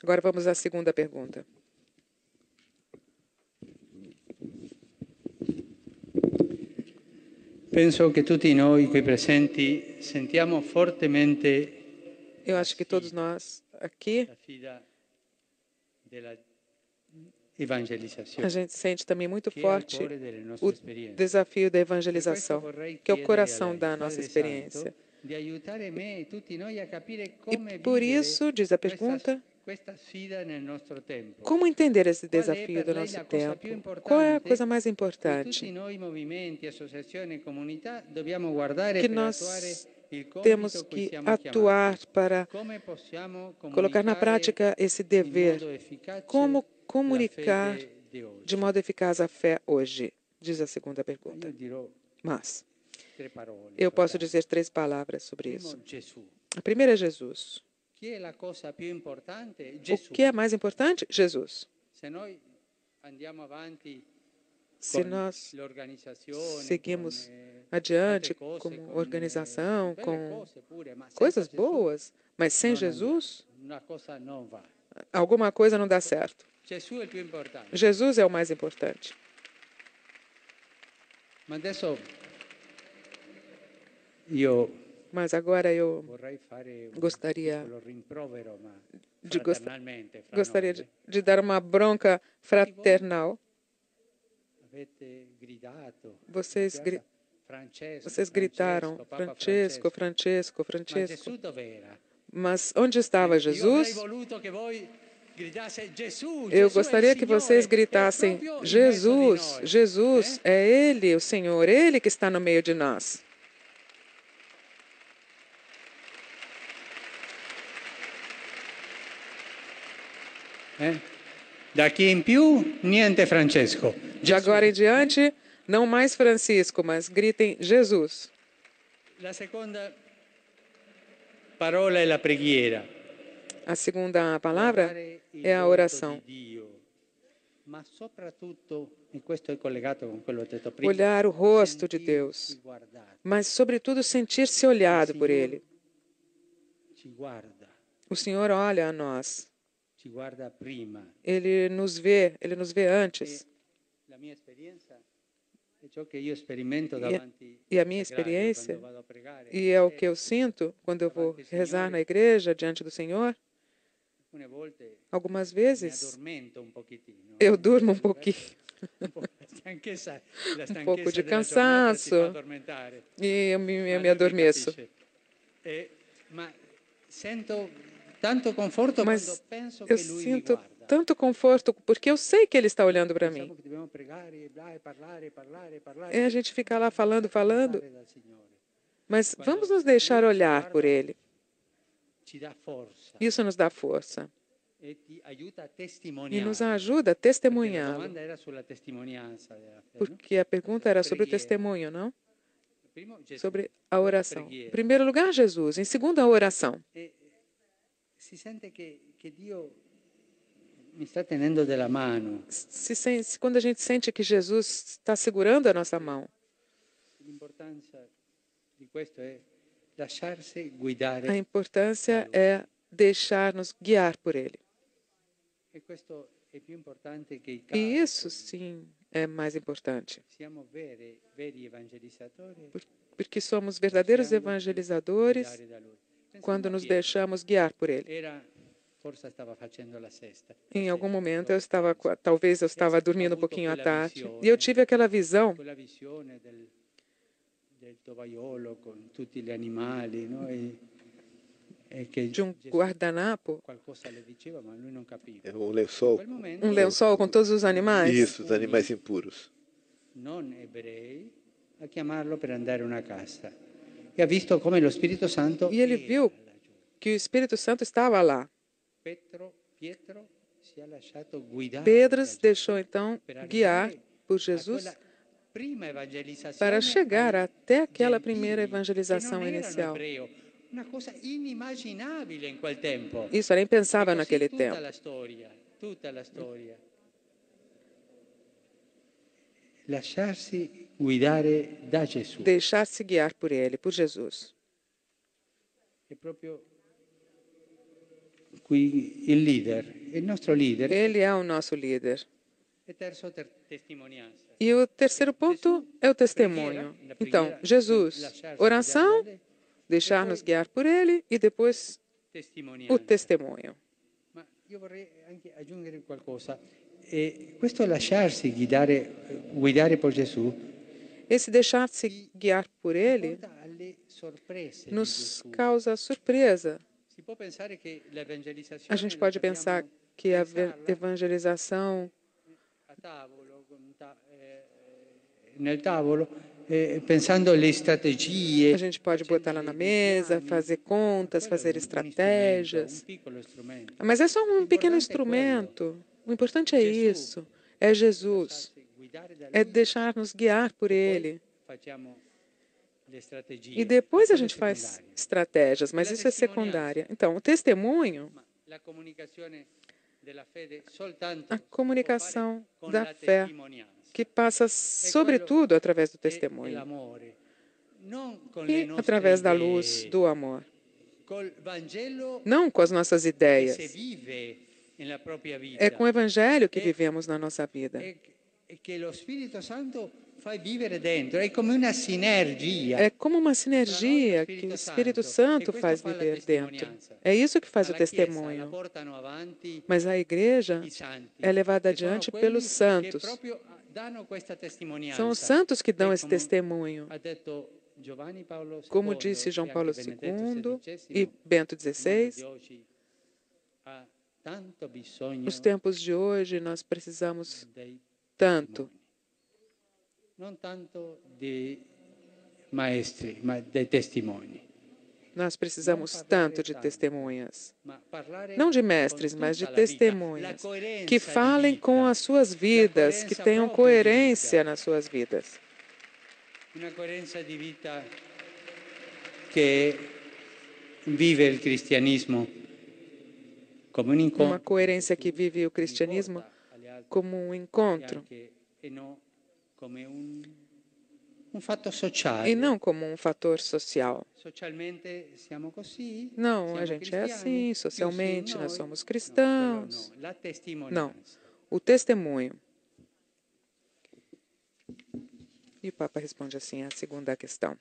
Agora vamos à segunda pergunta. Penso che tutti noi qui presenti sentiamo fortemente Eu acho que todos nós aqui, la sfida della a evangelizzazione, gente sente também muito che è al forte cuore delle nostre o esperienze. desafio da Per questo evangelização, vorrei que é o chiedere a coração lei, da nossa Padre experiência. Santo, di aiutare me e tutti noi a capire E come por vivere isso, diz a pergunta, questa sfida nel nostro tempo. como entender esse Qual è desafio per do lei nosso la cosa più tempo? Qual é a importante coisa mais cui tutti importante noi movimenti, associazioni e comunità dobbiamo guardare que per attuare nós il compito temos a cui que siamo atuar chiamati? para Come possiamo colocar na comunicare prática esse in modo dever? efficace Como la comunicar fede di oggi? de modo eficaz a fé hoje? Diz a segunda Io pergunta. dirò Mas tre parole eu posso soltanto. dizer 3 palavras sobre Primo, isso. Gesù. A primeira é Jesus. Chi è la cosa più importante? O Gesù. que é mais importante? Jesus. Se noi andiamo avanti Se con nós l'organizzazione, seguimos con adiante altre cose, como con organização, belle com cose pure, ma senza coisas Gesù boas, mas sem non andiamo. Jesus, Una cosa non va. alguma coisa não dá certo. Gesù è il più importante. Jesus é o mais importante. Ma adesso io Mas agora eu vorrei fare un gostaria piccolo rimprovero, ma de fraternalmente fra gostaria noi. de dar uma bronca fraternal. Avete gridato, Vocês, Francesco, vocês gritaram, Papa Francesco, Francesco. Francesco, Ma Francesco. Gesù dov'era? Mas onde estava Io avrei Jesus? voluto che voi gridasse Gesù, Eu Gesù è il gostaria que vocês Signore, è gritassem: proprio in mezzo di Jesus, noi. Jesus, é Ele, o Senhor, Ele que está no meio de nós. Daqui in più, niente Francesco. De agora em diante, não mais Francisco, mas gritem Jesus. La seconda parola è la preghiera. A segunda palavra Guardare il é a volto oração. di Dio, ma soprattutto, e questo è collegato con quello che ho detto prima, Olhar o rosto de Deus, sentirsi guardato. mas sobretudo sentir-se olhado por Ele. Ci guarda, O Senhor olha a nós. ci guarda prima. Ele nos vê antes. La mia esperienza è ciò che io sperimento E davanti a minha al sagrario, experiência, quando vado a pregare. e é o que eu sinto quando eu vou rezar na igreja diante do Senhor, Alcune volte algumas mi vezes addormento un pochettino. eu durmo um pouquinho, La stanchezza pouco de della giornata ti fa cansaço addormentare. e eu Ma me lui mi adormeço. capisce. Ma sento tanto conforto quando Mas penso eu che lui mi sinto guarda. tanto conforto porque eu sei que Ele está olhando para mim. Pensiamo che dobbiamo pregare e parlare. E a gente fica lá falando, falando, Parlare dal Signore. mas vamos nos deixar olhar por Ele. Ci dà forza Isso nos dá força e ti aiuta a e testimoniare. nos ajuda a Perché la testemunhá-lo. domanda era sulla testimonianza della fede, no? Porque a pergunta era sobre o testemunho, não? Primo Gesù, Sobre a oração. Em preghiera. primeiro lugar, Jesus. Em segundo, a oração. E si sente che Dio mi sta tenendo della mano. Quando a gente sente que Jesus está segurando a nossa mão, L'importanza di questo è lasciarsi guidare. a importância é deixar-nos guiar por Ele. E questo è più importante che i E casi. isso, sim, é mais importante. Siamo veri evangelizzatori Porque somos verdadeiros evangelizadores guidare da Lui. quando Pensiamo a nos Pietro. deixamos guiar por Ele. Forse stava facendo la sesta. Em algum momento, talvez eu estava dormindo um pouquinho à tarde, e eu tive aquela visão Quella visione del tovaiolo con tutti gli animali, no? E che de Gesù guardanapo, qualcosa le diceva, ma lui non capiva. É um lençol. In quel momento, lençol com todos os animais. Isso, os animais impuros. non ebrei a chiamarlo per andare a una casa. E ha visto come lo Spirito Santo E ele era viu laggiù. que o Espírito Santo estava lá. Pietro si è lasciato guidare Pedro da se Gesù deixou então per guiar arrivare por a Jesus quella prima evangelizzazione para chegar até aquela ai primeira gentili, evangelização che non erano inicial. ebreo, una cosa inimmaginabile in quel tempo. Isso eu nem pensava E così naquele tutta tempo. tutta la storia. Lasciarsi guidare da Gesù. Deixar-se guiar por Ele, por Jesus. È proprio cui il leader, il nostro leader, Ele é o nosso líder. e terzo, testimonianza. E o terceiro ponto é o testemunho. Então, Jesus, oração, deixar-nos guiar por Ele e depois o Testimonianza. testemunho. Ma io vorrei anche aggiungere qualcosa. Questo lasciarsi guidare por Gesù Esse deixar-se guiar por Ele porta alle sorprese di nos Gesù. causa surpresa. Si può pensare che l'evangelizzazione A gente pode pensar que a evangelização a tavolo, nel tavolo, pensando alle strategie. a gente pode botar lá na mesa, fazer contas, fazer estratégias. Un piccolo strumento. Mas é só um pequeno instrumento. O importante é isso. É Jesus. Guidare da É lui, deixar-nos guiar por Ele. facciamo le strategie. E depois a Quelle gente faz secondarie. estratégias, mas isso é secundária. Então, o testemunho, Ma la comunicazione della fede soltanto a comunicação con da la fé, testimonianza. que passa sobretudo através do E testemunho l'amore. Non con le e nostre através da idee, luz do amor. col Vangelo Não com as nossas che si ideias. vive nella propria vita. É com o Evangelho que vivemos na nossa vida. E che lo Spirito Santo fa vivere dentro. È come una sinergia. É como uma sinergia que o Espírito Santo faz viver dentro. É isso que faz o La Chiesa la testemunho. portano avanti Mas a igreja i santi. é levada che sono adiante quelli pelos che santos. proprio danno questa testimonianza. São os santos que dão E esse come testemunho. ha detto Giovanni Paolo II, Como disse João e Paulo anche Benedetto II XVI, e Bento il mondo XVI, di oggi ha tanto bisogno nos tempos de hoje nós precisamos dei tanto, non tanto di maestri, ma dei testimoni. nós precisamos tanto de testemunhas. Ma parlare Não de con mestres, mas de tutta la vita. La testemunhas. coerenza Que di falem vita. com as suas vidas, que coerenza tenham propria di coerência vita. nas suas vidas. Una coerenza di vita che vive il cristianismo come un Uma incontro coerência que vive o cristianismo agli altri como um e encontro anche e non come un fatto sociale. e não como um fator social. Socialmente siamo così? Não, Siamo a gente é cristiani? assim, Più socialmente sì, nós noi? somos No, cristãos. quello no, la Não, testimonianza. o testemunho. E o Papa responde assim à segunda questão.